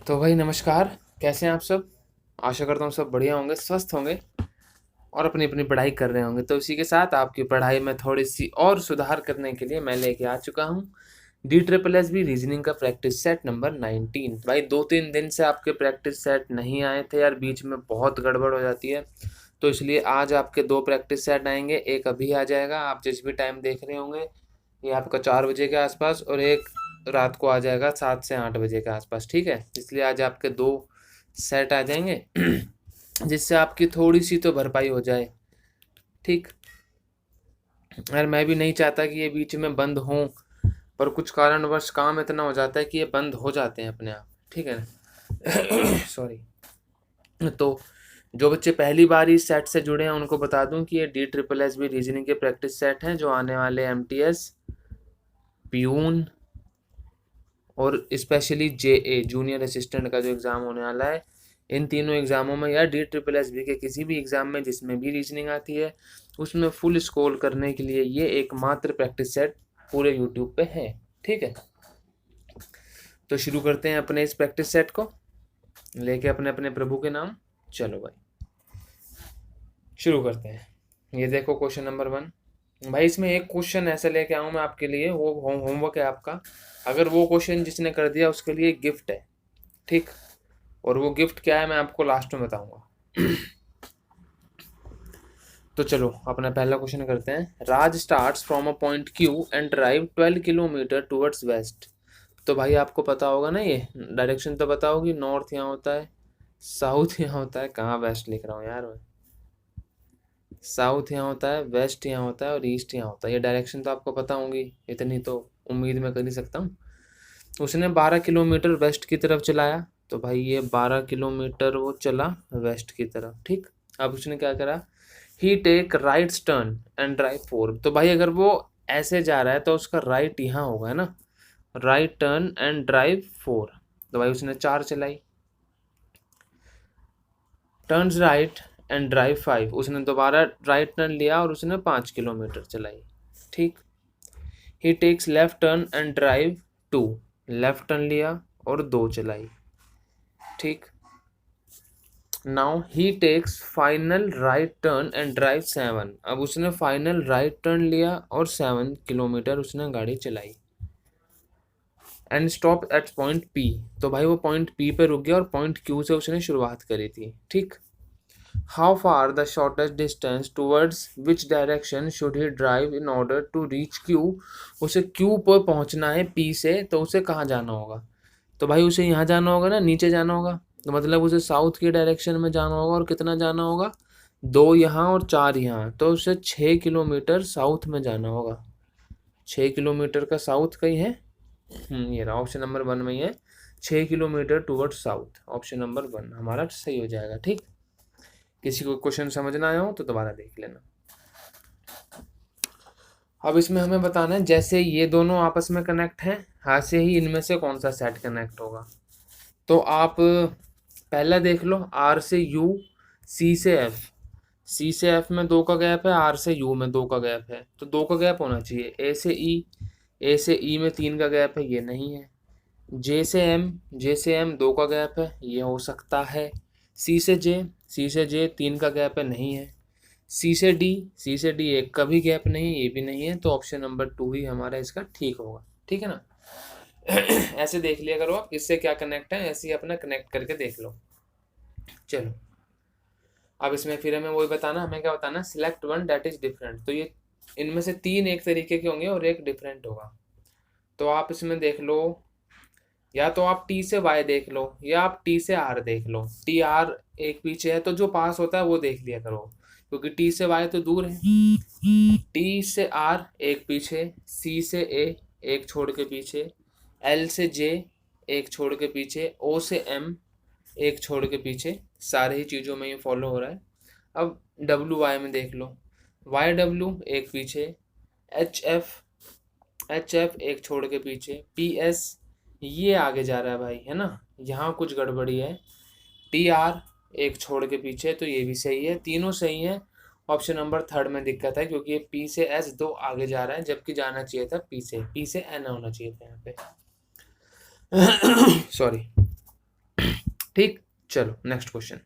तो भाई नमस्कार। कैसे हैं आप सब? आशा करता हूँ सब बढ़िया होंगे, स्वस्थ होंगे और अपनी अपनी पढ़ाई कर रहे होंगे। तो इसी के साथ आपकी पढ़ाई में थोड़ी सी और सुधार करने के लिए मैं लेके आ चुका हूँ DSSS रीजनिंग का प्रैक्टिस सेट नंबर 19। भाई 2-3 दिन से आपके प्रैक्टिस सेट नहीं आए थे यार, बीच में बहुत गड़बड़ हो जाती है। तो इसलिए आज आपके 2 प्रैक्टिस सेट आएंगे। एक अभी आ जाएगा, आप जिस भी टाइम देख रहे होंगे, ये आपका 4 बजे के आसपास, और एक रात को आ जाएगा 7 से 8 बजे के आसपास। ठीक है, इसलिए आज आपके 2 सेट आ जाएंगे जिससे आपकी थोड़ी सी तो भरपाई हो जाए। ठीक। यार मैं भी नहीं चाहता कि ये बीच में बंद हों, पर कुछ कारणवश काम इतना हो जाता है कि ये बंद हो जाते हैं अपने आप। ठीक है ना? सॉरी। तो जो बच्चे पहली बार इस सेट से जुड़े हैं उनको बता दूं कि ये DSSS रीजनिंग के प्रैक्टिस सेट हैं जो आने वाले MTS, प्यून और स्पेशली JA जूनियर असिस्टेंट का जो एग्ज़ाम होने वाला है, इन तीनों एग्ज़ामों में या DSSS के किसी भी एग्ज़ाम में जिसमें भी रीजनिंग आती है उसमें फुल स्कोर करने के लिए ये एकमात्र प्रैक्टिस सेट पूरे यूट्यूब पे है। ठीक है, तो शुरू करते हैं अपने इस प्रैक्टिस सेट को लेके अपने अपने प्रभु के नाम। चलो भाई शुरू करते हैं। ये देखो क्वेश्चन नंबर 1। भाई इसमें एक क्वेश्चन ऐसा लेके आऊँ मैं आपके लिए, वो होमवर्क है आपका। अगर वो क्वेश्चन जिसने कर दिया उसके लिए गिफ्ट है। ठीक, और वो गिफ्ट क्या है मैं आपको लास्ट में बताऊंगा। तो चलो अपना पहला क्वेश्चन करते हैं। Raj starts from a point Q and drive 12 kilometre towards west. तो भाई आपको पता होगा ना, ये डायरेक्शन तो पता होगी। नॉर्थ यहाँ होता है, साउथ यहाँ होता है, कहाँ वेस्ट लिख रहा हूँ यार मैं। साउथ यहाँ होता है, वेस्ट यहाँ होता है और ईस्ट यहाँ होता है। ये डायरेक्शन तो आपको पता होंगी, इतनी तो उम्मीद मैं कर ही सकता हूँ। उसने 12 किलोमीटर वेस्ट की तरफ चलाया, तो भाई ये 12 किलोमीटर वो चला वेस्ट की तरफ। ठीक, अब उसने क्या करा, he take right turn and drive 4। तो भाई अगर वो ऐसे जा रहा है तो उसका राइट यहाँ होगा, है ना। राइट टर्न एंड ड्राइव 4, तो भाई उसने 4 चलाई। टर्न्स राइट एंड ड्राइव 5, उसने दोबारा राइट टर्न लिया और उसने 5 किलोमीटर चलाई। ठीक, he takes left turn and drive 2, left turn लिया और 2 चलाई। ठीक, now he takes final right turn and drive 7। अब उसने फाइनल राइट टर्न लिया और 7 किलोमीटर उसने गाड़ी चलाई। And stop at point P, तो भाई वो पॉइंट P पे रुक गया और पॉइंट Q से उसने शुरुआत करी थी। ठीक, how far the shortest distance towards which direction should he drive in order to reach Q। उसे Q पर पहुंचना है P से, तो उसे कहाँ जाना होगा। तो भाई उसे यहाँ जाना होगा ना, नीचे जाना होगा। तो मतलब उसे साउथ की डायरेक्शन में जाना होगा, और कितना जाना होगा, 2 यहाँ और 4 यहाँ। तो उसे 6 किलोमीटर साउथ में जाना होगा। 6 किलोमीटर का साउथ कहीं है, ये रहा ऑप्शन नंबर 1 में ही है। 6 kilometre toward south, option number 1 हमारा सही हो जाएगा। ठीक, किसी को क्वेश्चन समझ ना आया हो तो दोबारा देख लेना। अब इसमें हमें बताना है, जैसे ये दोनों आपस में कनेक्ट हैं, ऐसे ही इनमें से कौन सा सेट कनेक्ट होगा। तो आप पहला देख लो, R से U, C से F। C से F में 2 का गैप है, R से U में 2 का गैप है, तो 2 का गैप होना चाहिए। A से E, A से E में 3 का गैप है, ये नहीं है। J से M 2 का गैप है, ये हो सकता है। C से J 3 का गैप है, नहीं है। C से D 1 का भी गैप नहीं, ये भी नहीं है। तो ऑप्शन नंबर 2 ही हमारा इसका ठीक होगा। ठीक है ना। ऐसे देख लिया करो आप किससे क्या कनेक्ट है, ऐसे ही अपना कनेक्ट करके देख लो। चलो अब इसमें फिर हमें वही बताना, हमें क्या बताना, select one that is different. तो ये इनमें से 3 एक तरीके के होंगे और एक डिफरेंट होगा। तो आप इसमें देख लो, या तो आप T से Y देख लो या आप T से R देख लो। T R एक पीछे है, तो जो पास होता है वो देख लिया करो, क्योंकि T से Y तो दूर है। T से R एक पीछे, C से A एक छोड़ के पीछे, L से J एक छोड़ के पीछे, O से M एक छोड़ के पीछे। सारे ही चीज़ों में ये फॉलो हो रहा है। अब WY में देख लो, YW एक पीछे, HF एक छोड़ के पीछे, PS ये आगे जा रहा है भाई, है ना, यहाँ कुछ गड़बड़ी है। TR एक छोड़ के पीछे, तो ये भी सही है, तीनों सही है। ऑप्शन नंबर 3 में दिक्कत है, क्योंकि ये P से S 2 आगे जा रहा है, जबकि जाना चाहिए था P से N होना चाहिए था यहाँ पे। सॉरी। ठीक, चलो next question.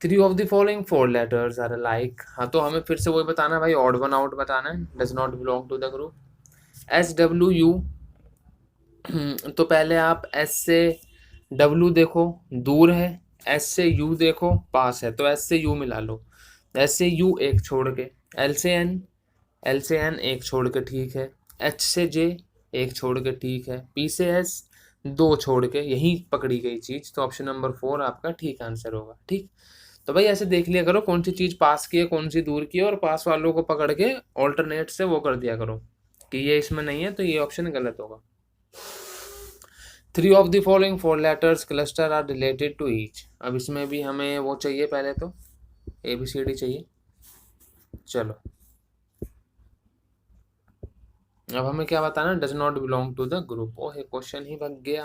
3 of the following 4 letters are like. हाँ, तो हमें फिर से वही बताना है भाई, ऑड वन आउट बताना है, does not belong to the group. SWU, तो पहले आप S से W देखो दूर है, S से U देखो पास है, तो S से U मिला लो। S से U एक छोड़ के, L से N एक छोड़ के ठीक है, H से J एक छोड़ के ठीक है, P से S दो छोड़ के, यही पकड़ी गई चीज, तो ऑप्शन नंबर 4 आपका ठीक आंसर होगा। ठीक, तो भाई ऐसे देख लिया करो कौन सी चीज पास की है कौन सी दूर की है, और पास वालों को पकड़ के ऑल्टरनेट से वो कर दिया करो कि ये इसमें नहीं है तो ये ऑप्शन गलत होगा। 3 of the following 4 letters cluster are related to each. अब इसमें भी हमें वो चाहिए, पहले तो ABCD चाहिए। चलो, अब हमें क्या बताना, does not belong to the group. Oh, question ही भाग गया।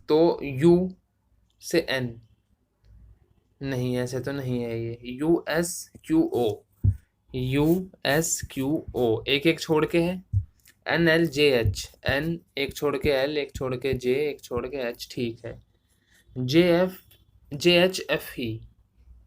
तो U से N नहीं, ऐसे तो नहीं है ये। USQO, USQO एक एक छोड़ के है। NLJH, N एक छोड़ के L, एक छोड़ के J, एक छोड़ के H, ठीक है। JHFE,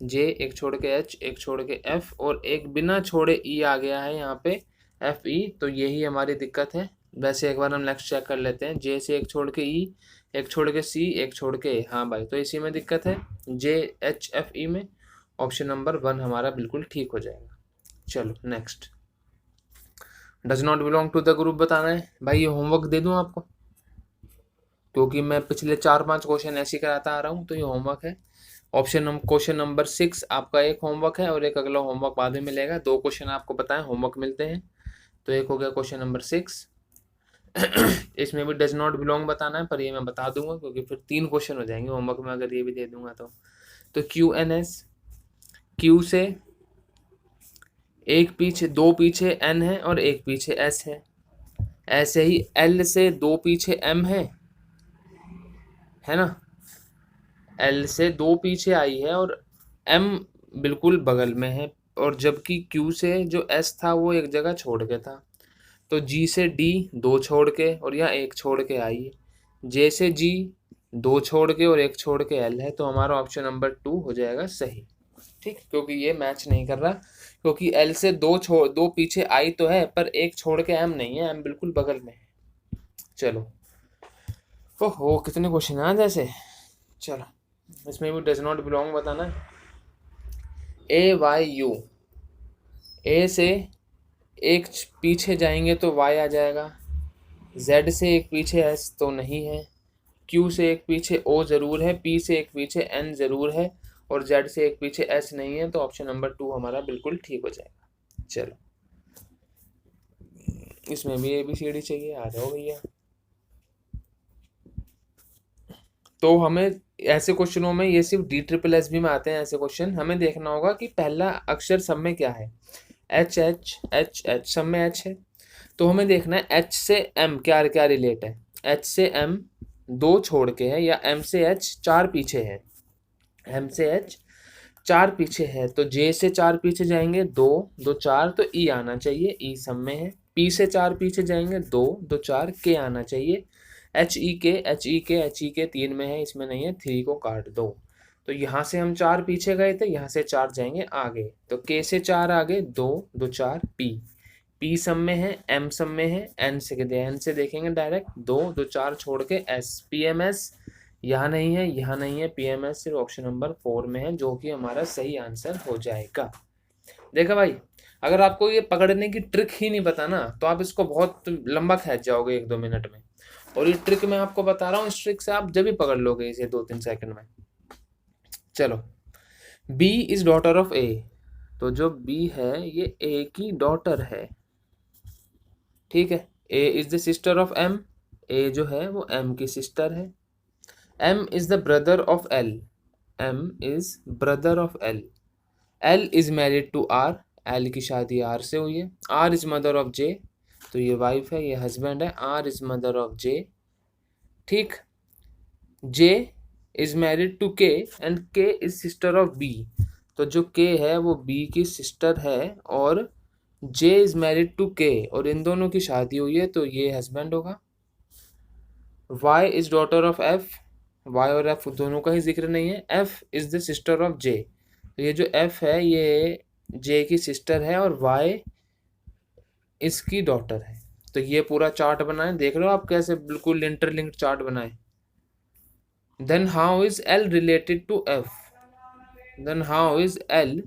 J एक छोड़ के H, एक छोड़ के F, और एक बिना छोड़े E आ गया है यहाँ पे FE, तो यही हमारी दिक्कत है। वैसे एक बार हम नेक्स्ट चेक कर लेते हैं। J से एक छोड़ के E, एक छोड़ के C, एक छोड़ के A, हाँ भाई, तो इसी में दिक्कत है, JHFE में। ऑप्शन नंबर 1 हमारा बिल्कुल ठीक हो जाएगा। चलो next, does not belong to the group बताना है। भाई ये होमवर्क दे दूं आपको, क्योंकि मैं पिछले 4-5 क्वेश्चन ऐसे कराता आ रहा हूँ, तो ये होमवर्क है। क्वेश्चन नंबर 6 आपका एक होमवर्क है, और एक अगला होमवर्क बाद में मिलेगा। 2 क्वेश्चन आपको पता है होमवर्क मिलते हैं, तो एक हो गया क्वेश्चन नंबर 6। इसमें भी डज नॉट बिलोंग बताना है, पर ये मैं बता दूंगा क्योंकि फिर 3 क्वेश्चन हो जाएंगे होमवर्क में अगर ये भी दे दूंगा तो QNS, Q से एक पीछे, 2 पीछे N है और एक पीछे S है। ऐसे ही L से 2 पीछे M है ना, L से 2 पीछे आई है और M बिल्कुल बगल में है, और जबकि Q से जो S था वो एक जगह छोड़ के था, तो G से D 2 छोड़ के और यहाँ एक छोड़ के आई है। J से G 2 छोड़ के और एक छोड़ के L है, तो हमारा ऑप्शन नंबर 2 हो जाएगा सही। ठीक, क्योंकि ये मैच नहीं कर रहा, क्योंकि L से 2 पीछे आई तो है, पर एक छोड़ के M नहीं है, M बिल्कुल बगल में है। चलो, ओहो कितने क्वेश्चन हैं जैसे। चलो, इसमें भी डज नॉट बिलोंग बताना है। AYU, A से एक पीछे जाएंगे तो Y आ जाएगा, Z से एक पीछे S तो नहीं है, Q से एक पीछे O ज़रूर है, P से एक पीछे N ज़रूर है, और Z से एक पीछे S नहीं है, तो ऑप्शन नंबर 2 हमारा बिल्कुल ठीक हो जाएगा। चलो, इसमें भी ABCD चाहिए, आ जाओ भैया। तो हमें ऐसे क्वेश्चनों में, ये सिर्फ DSSS में आते हैं ऐसे क्वेश्चन, हमें देखना होगा कि पहला अक्षर सब में क्या है। H सब में H है, तो हमें देखना है H से M क्या क्या रिलेट है। H से M 2 छोड़ के है, या M से H 4 पीछे है। M से H 4 पीछे है, तो J से 4 पीछे जाएंगे 2 2 4, तो E आना चाहिए, E सब में है। P से 4 पीछे जाएंगे 2 2 4, K आना चाहिए। HE के 3 में है, इसमें नहीं है, 3 को काट दो। तो यहाँ से हम 4 पीछे गए थे, यहाँ से 4 जाएंगे आगे, तो K से 4 आगे 2 2 4 P सब में है, M सब में है, N से देखेंगे डायरेक्ट 2 2 4 छोड़ के S, PMS यहाँ नहीं है, यहाँ नहीं है, PMS सिर्फ ऑप्शन नंबर 4 में है, जो कि हमारा सही आंसर हो जाएगा। देखा भाई, अगर आपको ये पकड़ने की ट्रिक ही नहीं पता ना, तो आप इसको बहुत लंबा खींच जाओगे 1-2 मिनट में, और ये ट्रिक मैं आपको बता रहा हूँ, इस ट्रिक से आप जब भी पकड़ लोगे इसे 2-3 सेकंड में। चलो, B is daughter of A, तो जो B है ये A की डॉटर है, ठीक है। A is the sister of M, A जो है वो M की सिस्टर है। M is the brother of L, M is brother of L। L is married to R, L की शादी R से हुई है। R is mother of J, तो ये वाइफ है, ये हस्बैंड है। R is mother of J, ठीक। J is married to K and K is sister of B, तो जो K है वो B की सिस्टर है, और J is married to K, और इन दोनों की शादी हुई है, तो ये हस्बैंड होगा। Y is daughter of F, Y और एफ दोनों का ही जिक्र नहीं है। F is the sister of J, तो ये जो एफ है ये जे की सिस्टर है और वाई इसकी डॉटर है। तो ये पूरा चार्ट बनाए, देख लो आप कैसे बिल्कुल इंटरलिंक्ड चार्ट बनाए। Then how is L related to F, then how is L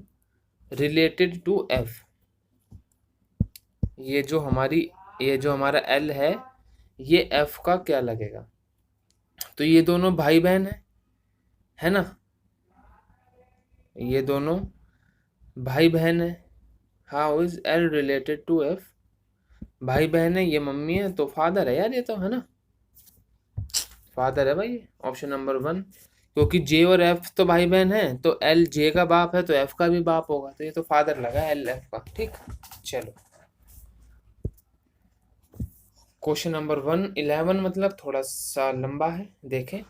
related to F, ये जो हमारा एल है एफ का क्या लगेगा। तो ये दोनों भाई बहन है ना, ये दोनों भाई बहन है। How is L related to F, भाई बहन है, ये मम्मी है तो फादर है यार, ये तो है ना, फादर है भाई, ऑप्शन नंबर 1। क्योंकि जे और एफ तो भाई बहन है, तो एल जे का बाप है तो एफ का भी बाप होगा, तो ये तो फादर लगा एल एफ का। ठीक, चलो क्वेश्चन नंबर 11 मतलब थोड़ा सा लंबा है, देखें।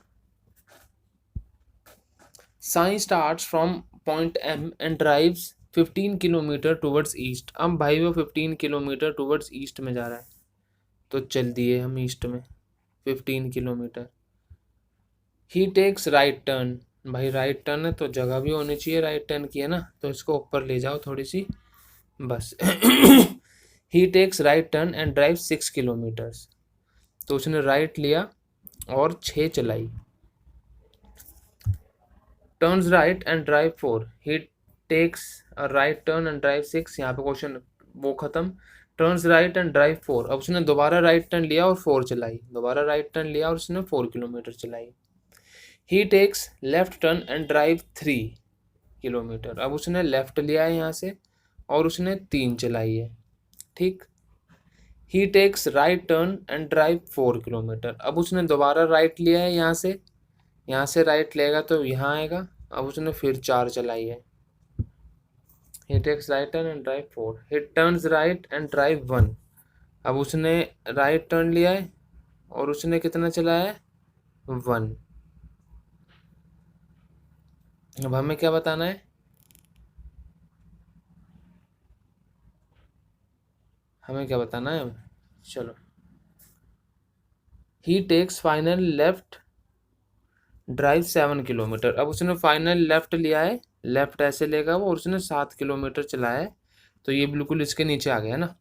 Sai starts from point M and drives 15 kilometre towards east. अब भाई वो 15 किलोमीटर टुवर्ड्स ईस्ट में जा रहा है, तो चल दिए हम ईस्ट में 15 किलोमीटर। ही टेक्स राइट टर्न, भाई राइट टर्न है तो जगह भी होनी चाहिए राइट टर्न की, है ना, तो इसको ऊपर ले जाओ थोड़ी सी बस। He takes right turn and drive 6 kilometres, तो उसने राइट लिया और 6 चलाई। Turns right and drive 4, he takes a right turn and drive 6, यहाँ पे क्वेश्चन वो खत्म। टर्न्स राइट एंड ड्राइव 4, अब उसने दोबारा राइट टर्न लिया और 4 चलाई, दोबारा राइट टर्न लिया और उसने 4 किलोमीटर चलाई। He takes left turn and drive 3 kilometre, अब उसने लेफ्ट लिया है यहाँ से और उसने 3 चलाई है। ठीक, he takes right turn and drive 4 kilometre, अब उसने दोबारा राइट लिया है यहाँ से राइट लेगा तो यहाँ आएगा, अब उसने फिर 4 चलाई है। He takes right turn and drive 4, he turns right and drive 1, अब उसने राइट टर्न लिया है और उसने कितना चलाया है 1। अब हमें क्या बताना है, हमें क्या बताना है, चलो। He takes final left drive 7 kilometre, अब उसने फाइनल लेफ्ट लिया है, लेफ्ट ऐसे लेगा वो और उसने 7 किलोमीटर चलाया है, तो ये बिल्कुल इसके नीचे आ गया ना।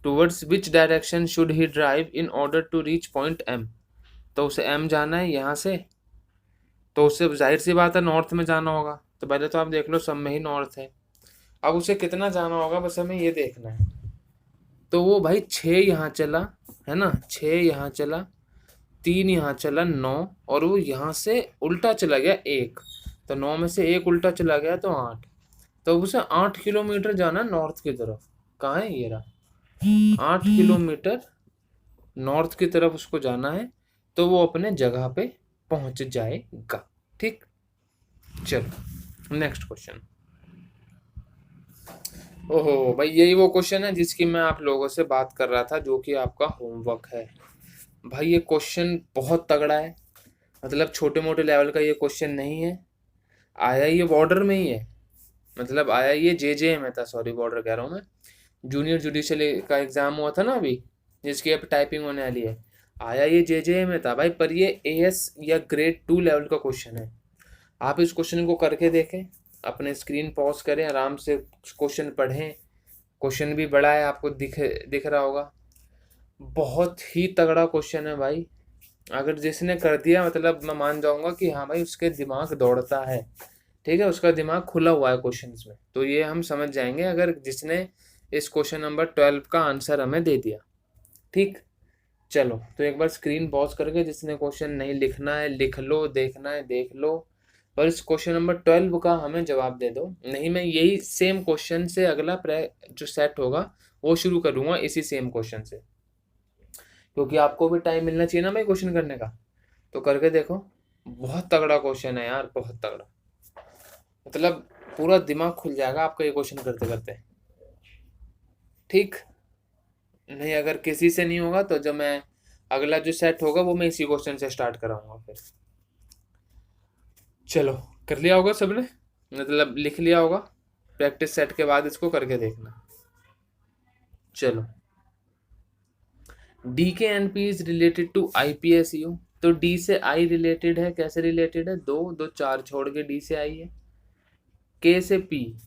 Towards which direction should he drive in order to reach point M, तो उसे एम जाना है यहाँ से, तो उससे जाहिर सी बात है नॉर्थ में जाना होगा, तो पहले तो आप देख लो सब में ही नॉर्थ है। अब उसे कितना जाना होगा बस हमें ये देखना है। तो वो भाई 6 यहाँ चला है ना, 6 यहाँ चला, 3 यहाँ चला 9, और वो यहाँ से उल्टा चला गया 1, तो 9 में से 1 उल्टा चला गया तो 8, तो उसे 8 किलोमीटर जाना नॉर्थ की तरफ। कहाँ है ये रहा, 8 किलोमीटर नॉर्थ की तरफ उसको जाना है, तो वो अपने जगह पे पहुंच जाएगा। ठीक, चलो नेक्स्ट क्वेश्चन। ओहो भाई यही वो क्वेश्चन है जिसकी मैं आप लोगों से बात कर रहा था, जो कि आपका होमवर्क है। भाई ये क्वेश्चन बहुत तगड़ा है, मतलब छोटे मोटे लेवल का ये क्वेश्चन नहीं है, आया ये बॉर्डर में ही है, मतलब आया ये जे में था, सॉरी बॉर्डर कह रहा हूँ मैं, जूनियर जुडिशियल का एग्जाम हुआ था ना अभी, जिसकी अब टाइपिंग होने वाली है, आया ये जे में था भाई, पर ये एएस या ग्रेड 2 लेवल का क्वेश्चन है। आप इस क्वेश्चन को करके देखें, अपने स्क्रीन पॉज करें, आराम से क्वेश्चन पढ़ें, क्वेश्चन भी बड़ा है आपको दिख रहा होगा, बहुत ही तगड़ा क्वेश्चन है भाई। अगर जिसने कर दिया मतलब मैं मान जाऊंगा कि हाँ भाई उसके दिमाग दौड़ता है, ठीक है, उसका दिमाग खुला हुआ है क्वेश्चंस में, तो ये हम समझ जाएंगे अगर जिसने इस क्वेश्चन नंबर 12 का आंसर हमें दे दिया। ठीक, चलो तो एक बार स्क्रीन पॉज करके जिसने क्वेश्चन नहीं लिखना है लिख लो, देखना है देख लो, पर इस क्वेश्चन नंबर 12 का हमें जवाब दे दो, नहीं मैं यही सेम क्वेश्चन से अगला जो सेट होगा वो शुरू करूंगा इसी सेम क्वेश्चन से, क्योंकि आपको भी टाइम मिलना चाहिए ना भाई क्वेश्चन करने का। तो करके देखो, बहुत तगड़ा क्वेश्चन है यार, बहुत तगड़ा, मतलब पूरा दिमाग खुल जाएगा आपका ये क्वेश्चन करते करते। ठीक, नहीं अगर किसी से नहीं होगा तो जब मैं अगला जो सेट होगा वो मैं इसी क्वेश्चन से स्टार्ट कराऊंगा फिर। चलो कर लिया होगा सबने, मतलब लिख लिया होगा, प्रैक्टिस सेट के बाद इसको करके देखना। चलो, DKNP is related to IPSU, तो डी से आई रिलेटेड है, कैसे रिलेटेड है, 2 2 4 छोड़ के डी से आई है। के से पी,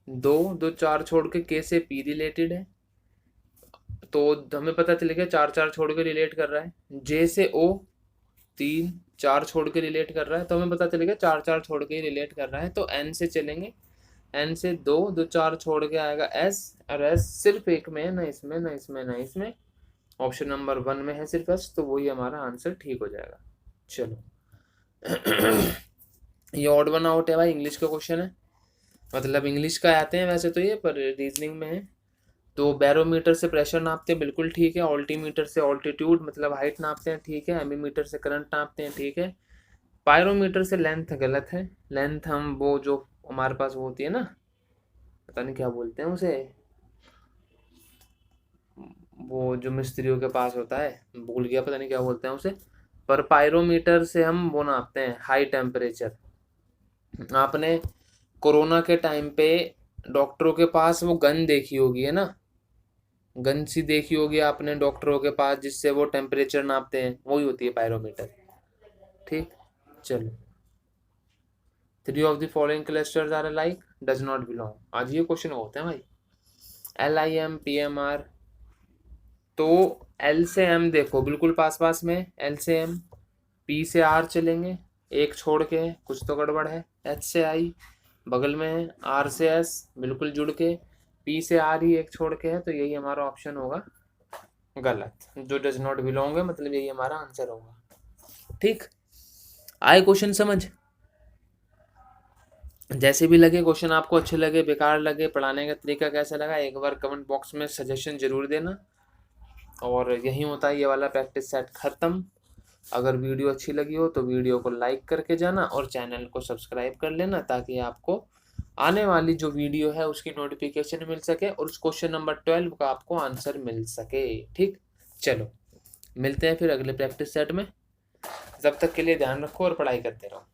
2 2 4 छोड़ के के से पी रिलेटेड है, तो हमें पता चलेगा 4 4 छोड़ के रिलेट कर रहा है। जे से ओ, 3 4 छोड़ के रिलेट कर रहा है, तो हमें पता चलेगा 4 4 छोड़ के रिलेट कर रहा है। तो एन से चलेंगे, एन से 2 2 4 छोड़ के आएगा एस, और एस सिर्फ एक में है, ना इसमें ना इसमें ना इसमें, ऑप्शन नंबर 1 में है सिर्फ एस, तो वही हमारा आंसर ठीक हो जाएगा। चलो ये ऑड वन आउट है भाई, इंग्लिश का क्वेश्चन है, मतलब इंग्लिश का आते हैं वैसे तो ये, पर रीजनिंग में है। तो बैरोमीटर से प्रेशर नापते हैं, बिल्कुल ठीक है। ऑल्टीमीटर से ऑल्टीट्यूड मतलब हाइट नापते हैं, ठीक है। एमीमीटर से करंट नापते हैं, ठीक है। पायरोमीटर से लेंथ गलत है। लेंथ हम वो जो हमारे पास वो होती है ना, पता नहीं क्या बोलते हैं उसे, वो जो मिस्त्रियों के पास होता है, भूल गया, पता नहीं क्या बोलते हैं उसे। पर पायरोमीटर से हम वो नापते हैं हाई टेम्परेचर। आपने कोरोना के टाइम पे डॉक्टरों के पास वो गन देखी होगी, है ना, गन सी देखी होगी आपने डॉक्टरों के पास, जिससे वो टेम्परेचर नापते हैं, वही होती है पायरोमीटर। ठीक, चलो। 3 of the following clusters are alike, does not belong. आज ये क्वेश्चन होते हैं भाई। LIM PMR, तो L से M देखो बिल्कुल पास पास में, L से M। P से R चलेंगे, एक छोड़ के है, कुछ तो गड़बड़ है। H से I बगल में है, R से S बिल्कुल जुड़ के, P से R ही एक छोड़ के है, तो यही हमारा ऑप्शन होगा गलत, जो डज नॉट बिलोंग है, मतलब यही हमारा आंसर होगा। ठीक, आए क्वेश्चन समझ? जैसे भी लगे क्वेश्चन, आपको अच्छे लगे, बेकार लगे, पढ़ाने का तरीका कैसा लगा, एक बार कमेंट बॉक्स में सजेशन जरूर देना। और यही होता है ये वाला प्रैक्टिस सेट खत्म। अगर वीडियो अच्छी लगी हो तो वीडियो को लाइक करके जाना और चैनल को सब्सक्राइब कर लेना, ताकि आपको आने वाली जो वीडियो है उसकी नोटिफिकेशन मिल सके और उस क्वेश्चन नंबर 12 का आपको आंसर मिल सके। ठीक, चलो मिलते हैं फिर अगले प्रैक्टिस सेट में। तब तक के लिए ध्यान रखो और पढ़ाई करते रहो।